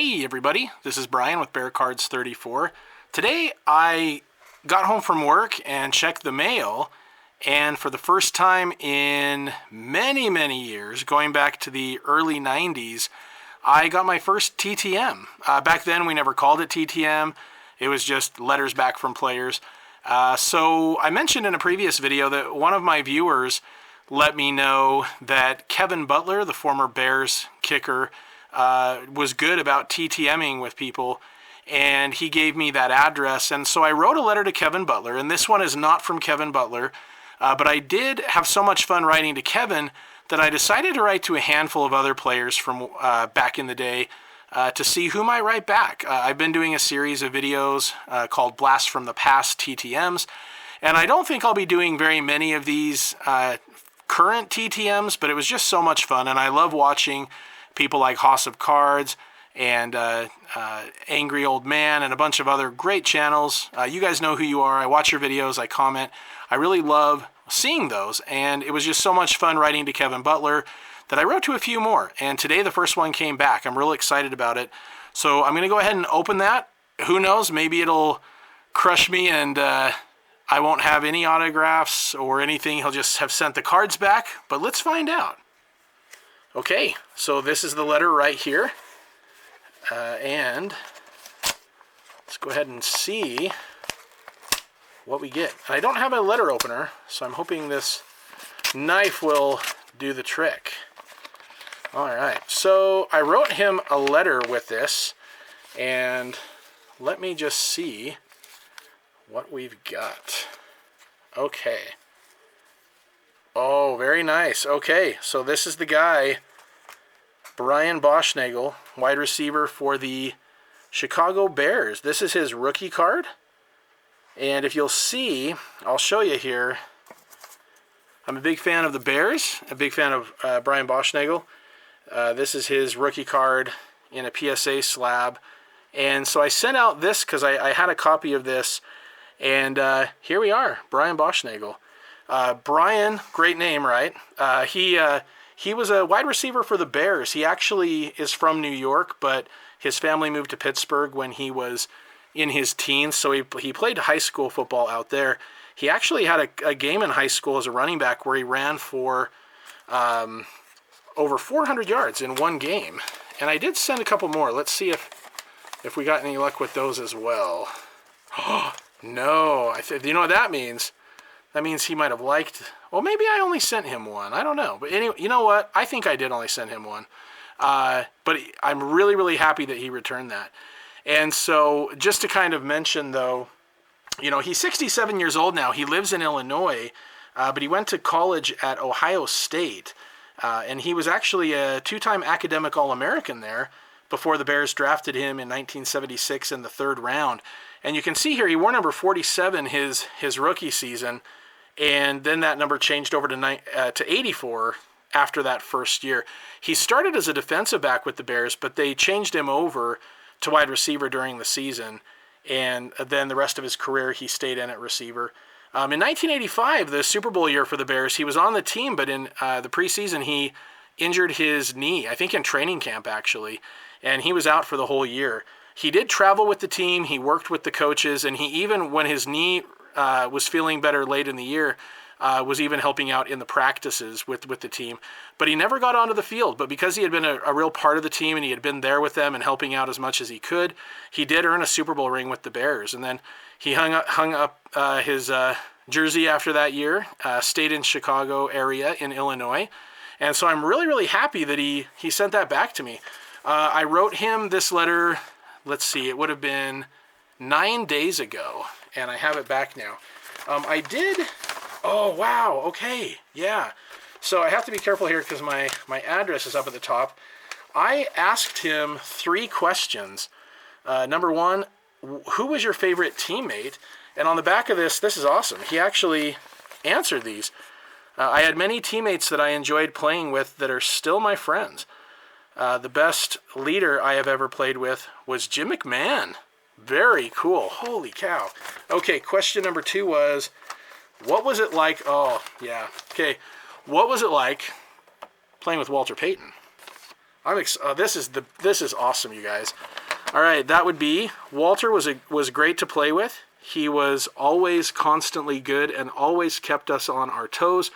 Hey everybody, this is Brian with Bear Cards 34. Today I got home from work and checked the mail, and for the first time in many years, going back to the early 90s, I got my first TTM. Back then we never called it TTM, it was just letters back from players. So I mentioned in a previous video that one of my viewers let me know that Kevin Butler, the former Bears kicker, was good about TTMing with people, and he gave me that address. And so I wrote a letter to Kevin Butler, and this one is not from Kevin Butler, but I did have so much fun writing to Kevin that I decided to write to a handful of other players from back in the day to see who might write back. I've been doing a series of videos called Blast from the Past TTMs, and I don't think I'll be doing very many of these current TTMs, but it was just so much fun, and I love watching people like House of Cards and Angry Old Man and a bunch of other great channels. You guys know who you are. I watch your videos, I comment. I really love seeing those, and it was just so much fun writing to Kevin Butler that I wrote to a few more, and today the first one came back. I'm really excited about it. So I'm going to go ahead and open that. Who knows, maybe it'll crush me and I won't have any autographs or anything. He'll just have sent the cards back, but let's find out. Okay, so this is the letter right here, and let's go ahead and see what we get. I don't have a letter opener, so I'm hoping this knife will do the trick. Alright, so I wrote him a letter with this, and let me just see what we've got. Okay. Oh, very nice. Okay, so this is the guy, Brian Boschnagel, wide receiver for the Chicago Bears. This is his rookie card. And if you'll see, I'll show you here. I'm a big fan of the Bears, a big fan of Brian Boschnagel. This is his rookie card in a PSA slab. And so I sent out this because I had a copy of this. And here we are, Brian Boschnagel. Brian, great name, right? He was a wide receiver for the Bears. He actually is from New York, but his family moved to Pittsburgh when he was in his teens, so he played high school football out there. He actually had a game in high school as a running back where he ran for over 400 yards in one game. And I did send a couple more. Let's see if we got any luck with those as well. No, you know what that means? That means he might have liked... Well, maybe I only sent him one. I don't know. But anyway, you know what? I think I did only send him one. But I'm really happy that he returned that. And so just to kind of mention, though, you know, he's 67 years old now. He lives in Illinois, but he went to college at Ohio State. And he was actually a two-time academic All-American there before the Bears drafted him in 1976 in the third round. And you can see here he wore number 47 his rookie season, and then that number changed over to 84 after that first year. He started as a defensive back with the Bears, but they changed him over to wide receiver during the season, and then the rest of his career he stayed in at receiver. In 1985, the Super Bowl year for the Bears, he was on the team, but in the preseason he injured his knee, I think in training camp actually, and he was out for the whole year. He did travel with the team, he worked with the coaches, and he even, when his knee was feeling better late in the year, was even helping out in the practices with the team. But he never got onto the field. But because he had been a real part of the team and he had been there with them and helping out as much as he could, he did earn a Super Bowl ring with the Bears. And then he hung up his jersey after that year, stayed in Chicago area in Illinois. And so I'm really happy that he sent that back to me. I wrote him this letter, let's see, it would have been 9 days ago, and I have it back now. I did... Oh, wow, okay, yeah. So I have to be careful here because my address is up at the top. I asked him 3 questions. Number 1, who was your favorite teammate? And on the back of this is awesome. He actually answered these. I had many teammates that I enjoyed playing with that are still my friends. The best leader I have ever played with was Jim McMahon. Very cool. Holy cow. Okay, question number 2 was, what was it like... Oh, yeah. Okay. What was it like playing with Walter Payton? This is awesome, you guys. All right, that would be Walter was great to play with. He was always constantly good and always kept us on our toes,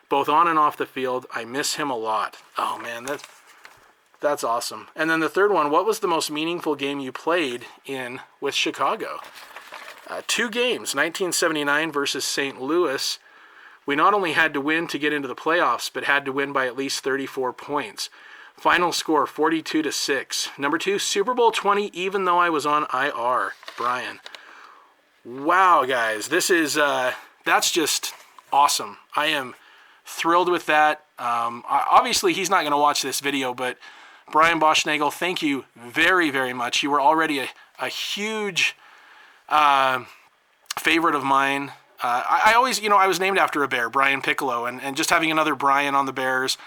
both on and off the field. I miss him a lot. Oh man, that's awesome. And then the third one, what was the most meaningful game you played in with Chicago? 2 games, 1979 versus St. Louis. We not only had to win to get into the playoffs, but had to win by at least 34 points. Final score, 42-6. Number 2, Super Bowl 20, even though I was on IR. Brian. Wow, guys. This is, that's just awesome. I am thrilled with that. Obviously, he's not going to watch this video, but Brian Boschnagel, thank you very, very much. You were already a huge favorite of mine. I always, I was named after a Bear, Brian Piccolo, and just having another Brian on the Bears,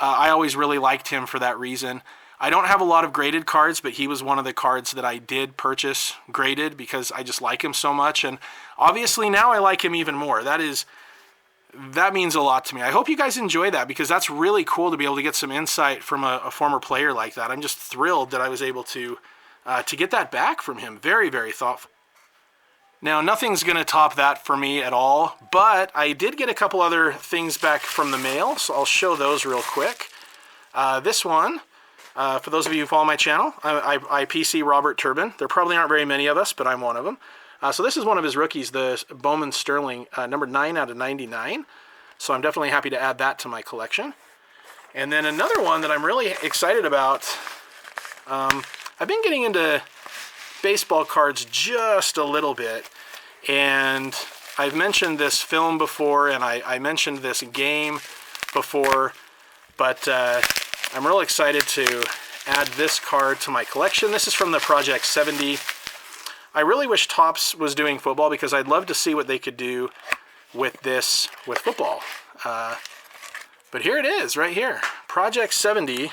I always really liked him for that reason. I don't have a lot of graded cards, but he was one of the cards that I did purchase graded because I just like him so much, and obviously now I like him even more. That means a lot to me. I hope you guys enjoy that because that's really cool to be able to get some insight from a former player like that. I'm just thrilled that I was able to get that back from him. Very, very thoughtful. Now, nothing's going to top that for me at all, but I did get a couple other things back from the mail, so I'll show those real quick. This one, for those of you who follow my channel, I PC Robert Turbin. There probably aren't very many of us, but I'm one of them. So this is one of his rookies, the Bowman Sterling, number 9 out of 99. So I'm definitely happy to add that to my collection. And then another one that I'm really excited about, I've been getting into baseball cards just a little bit, and I've mentioned this film before, and I mentioned this game before, but I'm real excited to add this card to my collection. This is from the Project 70. I really wish Topps was doing football because I'd love to see what they could do with this with football. But here it is, right here, Project 70.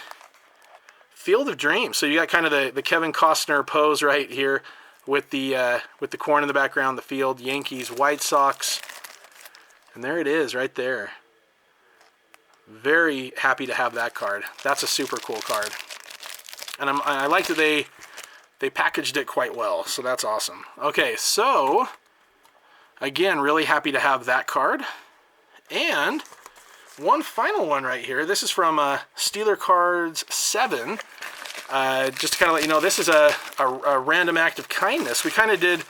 Field of Dreams. So you got kind of the Kevin Costner pose right here with the corn in the background, the field, Yankees, White Sox, and there it is right there. Very happy to have that card. That's a super cool card, and I like that they packaged it quite well. So that's awesome. Okay, so again, really happy to have that card, and one final one right here. This is from Steeler Cards 7. Just to kind of let you know, this is a random act of kindness. We kind of did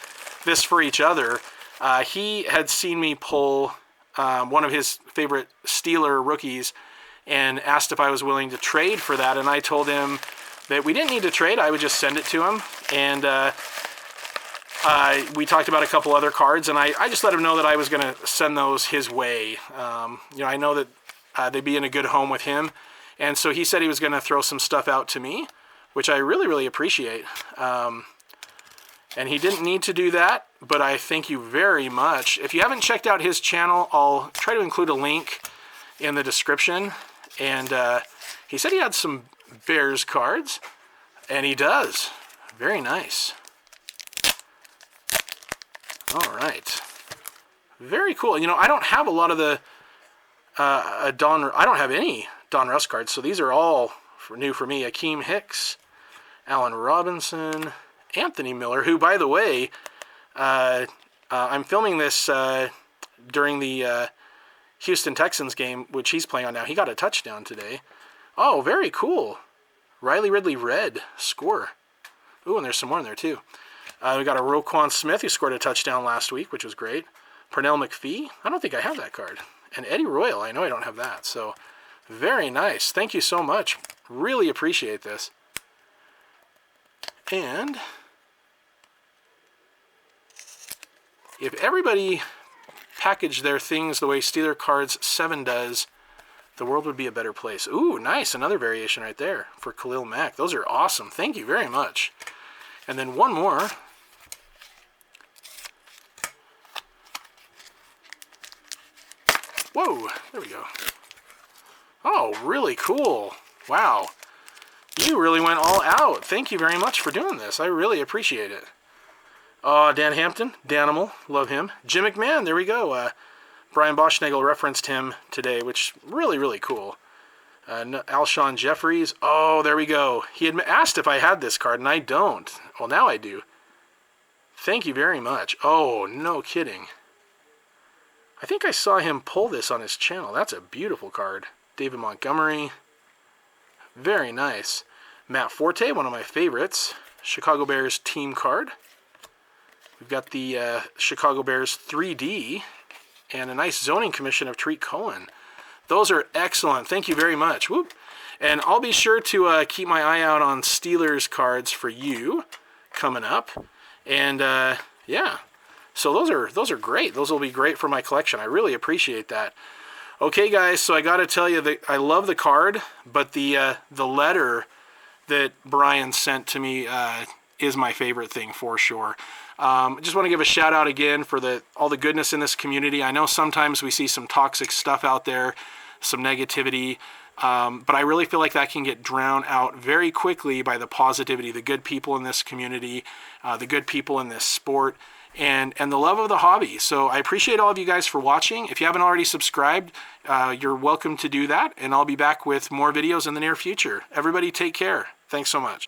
this for each other. He had seen me pull one of his favorite Steeler rookies and asked if I was willing to trade for that, and I told him that we didn't need to trade. I would just send it to him, and we talked about a couple other cards, and I just let him know that I was going to send those his way. I know that they'd be in a good home with him, and so he said he was going to throw some stuff out to me, which I really, really appreciate. And he didn't need to do that, but I thank you very much. If you haven't checked out his channel, I'll try to include a link in the description. And he said he had some Bears cards, and he does. Very nice. All right. Very cool. I don't have a lot of the I don't have any Don Russ cards, so these are all new for me. Akeem Hicks, Allen Robinson, Anthony Miller, who, by the way, I'm filming this during the Houston Texans game, which he's playing on now. He got a touchdown today. Oh, very cool. Riley Ridley red score. Ooh, and there's some more in there, too. We got a Roquan Smith, who scored a touchdown last week, which was great. Pernell McPhee. I don't think I have that card. And Eddie Royal. I know I don't have that. So, very nice. Thank you so much. Really appreciate this. And if everybody packaged their things the way Steeler Cards 7 does, the world would be a better place. Ooh, nice. Another variation right there for Khalil Mack. Those are awesome. Thank you very much. And then one more. Whoa, there we go. Oh, really cool. Wow. You really went all out. Thank you very much for doing this. I really appreciate it. Dan Hampton, Danimal, love him. Jim McMahon, there we go. Brian Boschnagel referenced him today, which really, really cool. Alshon Jeffries. Oh, there we go. He had asked if I had this card, and I don't. Well, now I do. Thank you very much. Oh, no kidding. I think I saw him pull this on his channel. That's a beautiful card. David Montgomery. Very nice. Matt Forte, one of my favorites. Chicago Bears team card. We've got the Chicago Bears 3D and a nice zoning commission of Treat Cohen. Those are excellent. Thank you very much. Whoop. And I'll be sure to keep my eye out on Steelers cards for you coming up. And yeah, so those are great. Those will be great for my collection. I really appreciate that. Okay, guys, so I got to tell you that I love the card, but the letter that Brian sent to me is my favorite thing for sure. I just want to give a shout out again for all the goodness in this community. I know sometimes we see some toxic stuff out there, some negativity, but I really feel like that can get drowned out very quickly by the positivity, the good people in this community, the good people in this sport, and the love of the hobby. So I appreciate all of you guys for watching. If you haven't already subscribed, you're welcome to do that, and I'll be back with more videos in the near future. Everybody take care. Thanks so much.